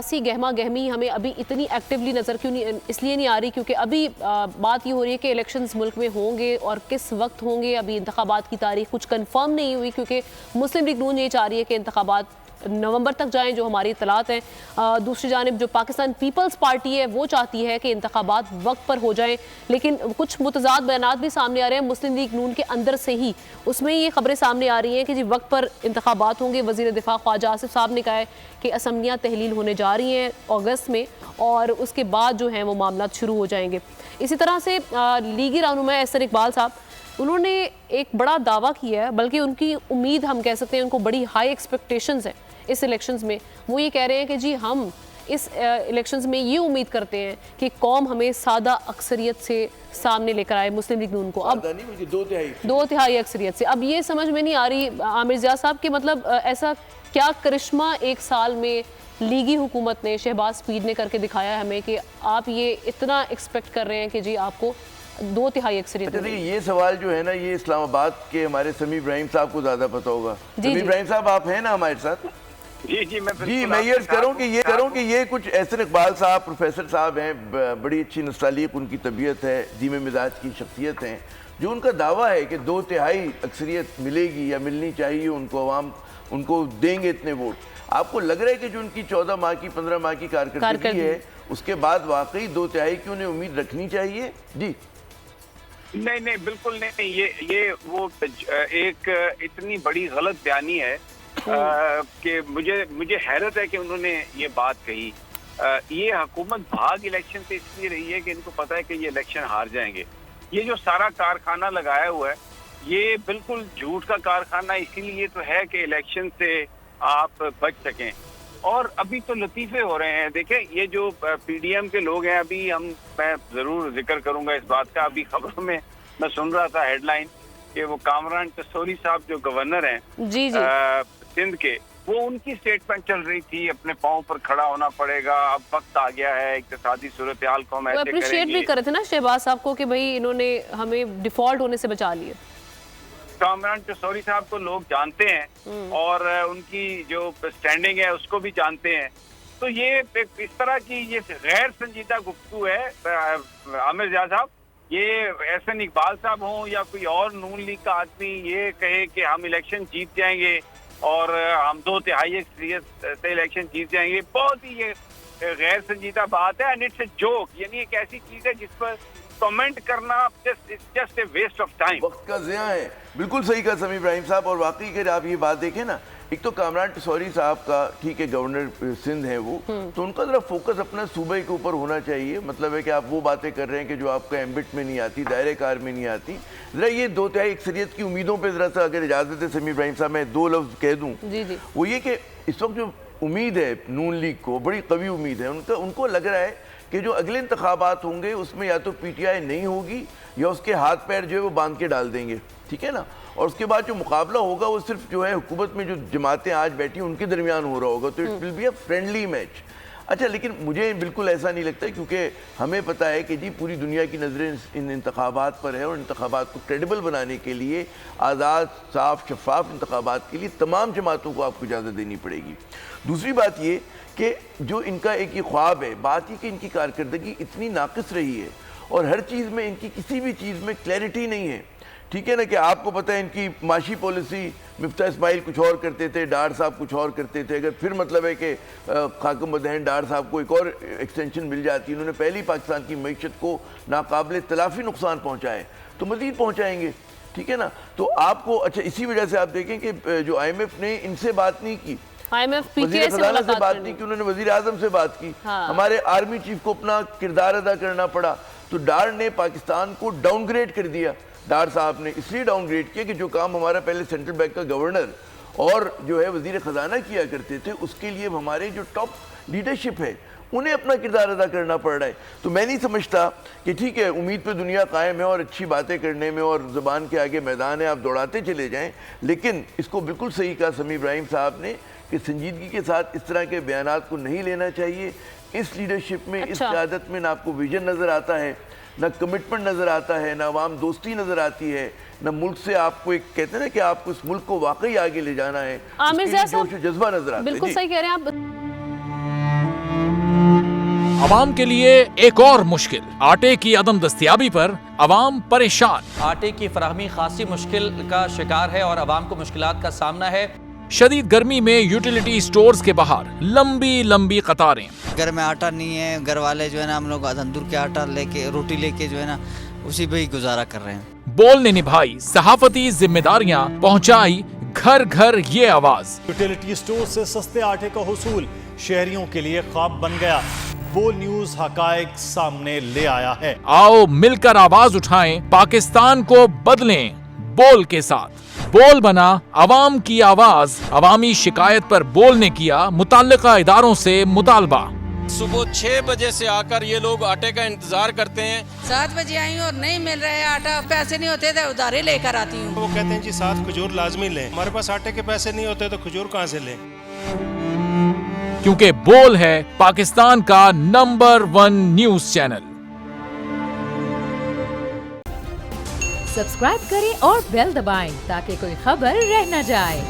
سی گہما گہمی ہمیں ابھی اتنی ایکٹیولی نظر کیوں نہیں اس لیے نہیں آ رہی کیونکہ ابھی بات یہ ہو رہی ہے کہ الیکشنز ملک میں ہوں گے اور کس وقت ہوں گے. ابھی انتخابات کی تاریخ کچھ کنفرم نہیں ہوئی کیونکہ مسلم لیگ نون یہ چاہ رہی ہے کہ انتخابات نومبر تک جائیں جو ہماری اطلاعات ہیں. دوسری جانب جو پاکستان پیپلز پارٹی ہے وہ چاہتی ہے کہ انتخابات وقت پر ہو جائیں, لیکن کچھ متضاد بیانات بھی سامنے آ رہے ہیں مسلم لیگ نون کے اندر سے ہی. اس میں یہ خبریں سامنے آ رہی ہیں کہ جی وقت پر انتخابات ہوں گے. وزیر دفاع خواجہ آصف صاحب نے کہا ہے کہ اسمبلیاں تحلیل ہونے جا رہی ہیں اگست میں اور اس کے بعد جو ہیں وہ معاملات شروع ہو جائیں گے. اسی طرح سے لیگی رہنما احسن اقبال صاحب انہوں نے ایک بڑا دعویٰ کیا ہے, بلکہ ان کی امید ہم کہہ سکتے ہیں, ان کو بڑی ہائی ایکسپیکٹیشنز ہیں اس الیکشنز میں. وہ یہ کہہ رہے ہیں کہ جی ہم اس الیکشنز میں یہ امید کرتے ہیں کہ قوم ہمیں سادہ اکثریت سے سامنے لے کر آئے مسلم لیگ نون کو. اب دو تہائی اکثریت سے اب یہ سمجھ میں نہیں آ رہی عامر زیاد صاحب کہ مطلب ایسا کیا کرشمہ ایک سال میں لیگی حکومت نے شہباز سپید نے کر کے دکھایا ہے ہمیں کہ آپ یہ اتنا ایکسپیکٹ کر رہے ہیں کہ جی آپ کو دو تہائی اکثریت. یہ سوال جو ہے نا یہ اسلام آباد کے ہمارے سمیع ابراہیم صاحب کو زیادہ پتہ ہوگا. سمیع ابراہیم صاحب آپ ہیں نا ہمارے ساتھ؟ جی میں یہ عرض کروں کہ یہ کچھ احسن اقبال صاحب پروفیسر صاحب ہیں, بڑی اچھی نستعلیق ان کی طبیعت ہے, دھیمے مزاج کی شخصیت ہیں, جو ان کا دعویٰ ہے کہ دو تہائی اکثریت ملے گی یا ملنی چاہیے ان کو, عوام ان کو دیں گے اتنے ووٹ. آپ کو لگ رہا ہے کہ جو ان کی 14 ماہ کی 15 ماہ کی کارکردگی ہے اس کے بعد واقعی دو تہائی کی انہیں امید رکھنی چاہیے؟ جی نہیں بالکل نہیں. یہ وہ ایک اتنی بڑی غلط بیانی ہے کہ مجھے حیرت ہے کہ انہوں نے یہ بات کہی. یہ حکومت بھاگ الیکشن سے اس لیے رہی ہے کہ ان کو پتا ہے کہ یہ الیکشن ہار جائیں گے. یہ جو سارا کارخانہ لگایا ہوا ہے یہ بالکل جھوٹ کا کارخانہ اسی لیے تو ہے کہ الیکشن سے آپ بچ سکیں. اور ابھی تو لطیفے ہو رہے ہیں. دیکھیں یہ جو پی ڈی ایم کے لوگ ہیں, ابھی میں ضرور ذکر کروں گا اس بات کا. ابھی خبروں میں سن رہا تھا ہیڈ لائن کہ وہ کامران ٹسوری صاحب جو گورنر ہیں سندھ کے, وہ ان کی سٹیٹمنٹ چل رہی تھی اپنے پاؤں پر کھڑا ہونا پڑے گا, اب وقت آ گیا ہے, اقتصادی صورتحال کو ہم ایسے کریں گے. وہ اپریشیٹ بھی کرے تھے نا شہباز صاحب کو کہ بھئی انہوں نے ہمیں ڈیفالٹ ہونے سے بچا لیے. کامران ٹسوری صاحب کو لوگ جانتے ہیں اور ان کی جو سٹینڈنگ ہے اس کو بھی جانتے ہیں. تو یہ اس طرح کی یہ غیر سنجیدہ گفتگو ہے عامر زیاد صاحب. یہ احسن اقبال صاحب ہوں یا کوئی اور نون لیگ کا آدمی یہ کہے کہ ہم الیکشن جیت جائیں گے اور ہم دو تہائی اکثریت سے الیکشن جیت جائیں گے, بہت ہی یہ غیر سنجیدہ بات ہے. اینڈ اٹس اے جوک, یعنی ایک ایسی چیز ہے جس پر کمنٹ کرنا just a waste of time, وقت کا ضیاع ہے. بالکل صحیح کہا سمیع ابراہیم صاحب. اور واقعی اگر آپ یہ بات دیکھیں نا, ایک تو کامران ٹسوری صاحب کا ٹھیک ہے گورنر سندھ ہیں وہ, تو ان کا ذرا فوکس اپنا صوبے کے اوپر ہونا چاہیے. مطلب ہے کہ آپ وہ باتیں کر رہے ہیں کہ جو آپ کا ایمبٹ میں نہیں آتی, دائرے کار میں نہیں آتی. ذرا یہ دو تہائی اکثریت کی امیدوں پہ ذرا سا اگر اجازت ہے سمیع ابراہیم صاحب میں دو لفظ کہہ دوں. وہ یہ کہ اس وقت جو امید ہے نون لیگ کو, بڑی قوی امید ہے ان کو لگ رہا ہے کہ جو اگلے انتخابات ہوں گے اس میں یا تو پی ٹی آئی نہیں ہوگی یا اس کے ہاتھ پیر جو ہے وہ باندھ کے ڈال دیں گے, ٹھیک ہے نا. اور اس کے بعد جو مقابلہ ہوگا وہ صرف جو ہے حکومت میں جو جماعتیں آج بیٹھی ہیں ان کے درمیان ہو رہا ہوگا. تو it will be a friendly match. اچھا, لیکن مجھے بالکل ایسا نہیں لگتا کیونکہ ہمیں پتہ ہے کہ جی پوری دنیا کی نظریں ان انتخابات پر ہے, اور انتخابات کو کریڈیبل بنانے کے لیے, آزاد صاف شفاف انتخابات کے لیے تمام جماعتوں کو آپ کو اجازت دینی پڑے گی. دوسری بات یہ کہ جو ان کا ایک یہ خواب ہے, بات یہ کہ ان کی کارکردگی اتنی ناقص رہی ہے اور ہر چیز میں ان کی کسی بھی چیز میں کلیئرٹی نہیں ہے, ٹھیک ہے نا. کہ آپ کو پتہ ہے ان کی معاشی پالیسی مفتاح اسماعیل کچھ اور کرتے تھے, ڈار صاحب کچھ اور کرتے تھے. اگر پھر مطلب ہے کہ خاکم بدہن ڈار صاحب کو ایک اور ایکسٹینشن مل جاتی, انہوں نے پہلی پاکستان کی معیشت کو ناقابل تلافی نقصان پہنچائے تو مزید پہنچائیں گے, ٹھیک ہے نا. تو آپ کو اچھا اسی وجہ سے آپ دیکھیں کہ جو آئی ایم ایف نے ان سے بات نہیں کی, وزیر خزانہ سے بات نہیں کی, انہوں نے وزیر اعظم سے بات کی. ہمارے آرمی چیف کو اپنا کردار ادا کرنا پڑا. تو ڈار نے پاکستان کو ڈاؤن گریڈ کر دیا. ڈار صاحب نے اس لیے ڈاؤن گریڈ کیا کہ جو کام ہمارا پہلے سینٹرل بینک کا گورنر اور جو ہے وزیر خزانہ کیا کرتے تھے, اس کے لیے ہمارے جو ٹاپ لیڈرشپ ہے انہیں اپنا کردار ادا کرنا پڑ رہا ہے. تو میں نہیں سمجھتا کہ ٹھیک ہے امید پہ دنیا قائم ہے اور اچھی باتیں کرنے میں اور زبان کے آگے میدان ہے, آپ دوڑاتے چلے جائیں, لیکن اس کو بالکل صحیح کہا سمیع ابراہیم صاحب نے کہ سنجیدگی کے ساتھ اس طرح کے بیانات کو نہیں لینا چاہیے. اس لیڈرشپ میں, اس قیادت میں نہ آپ کو ویژن نظر آتا ہے, نہ کمٹمنٹ نظر آتا ہے, نہ عوام دوستی نظر آتی ہے, نہ ملک سے آپ کو ایک کہتے ہیں نا کہ آپ کو اس ملک کو واقعی آگے لے جانا ہے, عامر زیاد صاحب جذبہ نظر آتا ہے. بالکل صحیح کہہ رہے ہیں آپ. عوام کے لیے ایک اور مشکل، آٹے کی عدم دستیابی پر عوام پریشان۔ آٹے کی فراہمی خاصی مشکل کا شکار ہے اور عوام کو مشکلات کا سامنا ہے۔ شدید گرمی میں یوٹیلیٹی سٹورز کے باہر لمبی لمبی قطاریں۔ گھر میں آٹا نہیں ہے، گھر والے جو ہے نا ہم لوگ تندور کے آٹا لے کے روٹی لے کے جو ہے نا اسی پہ ہی گزارا کر رہے ہیں۔ بول نے نبھائی صحافتی ذمہ داریاں، پہنچائی گھر گھر یہ آواز۔ یوٹیلیٹی سٹور سے سستے آٹے کا حصول شہریوں کے لیے خواب بن گیا۔ بول نیوز حقائق سامنے لے آیا ہے۔ آؤ مل کر آواز اٹھائیں، پاکستان کو بدلیں بول کے ساتھ۔ بول بنا عوام کی آواز، عوامی شکایت پر بول نے کیا متعلقہ اداروں سے مطالبہ۔ صبح 6 بجے سے آ کر یہ لوگ آٹے کا انتظار کرتے ہیں۔ 7 بجے آئی ہوں اور نہیں مل رہا ہے آٹا، پیسے نہیں ہوتے تو ادھارے لے کر آتی ہوں۔ وہ کہتے ہیں جی 7 کھجور لازمی لیں، ہمارے پاس آٹے کے پیسے نہیں ہوتے تو کھجور کہاں سے لیں؟ کیونکہ بول ہے پاکستان کا نمبر 1 نیوز چینل۔ سبسکرائب کریں اور بیل دبائیں تاکہ کوئی خبر رہ نہ جائے۔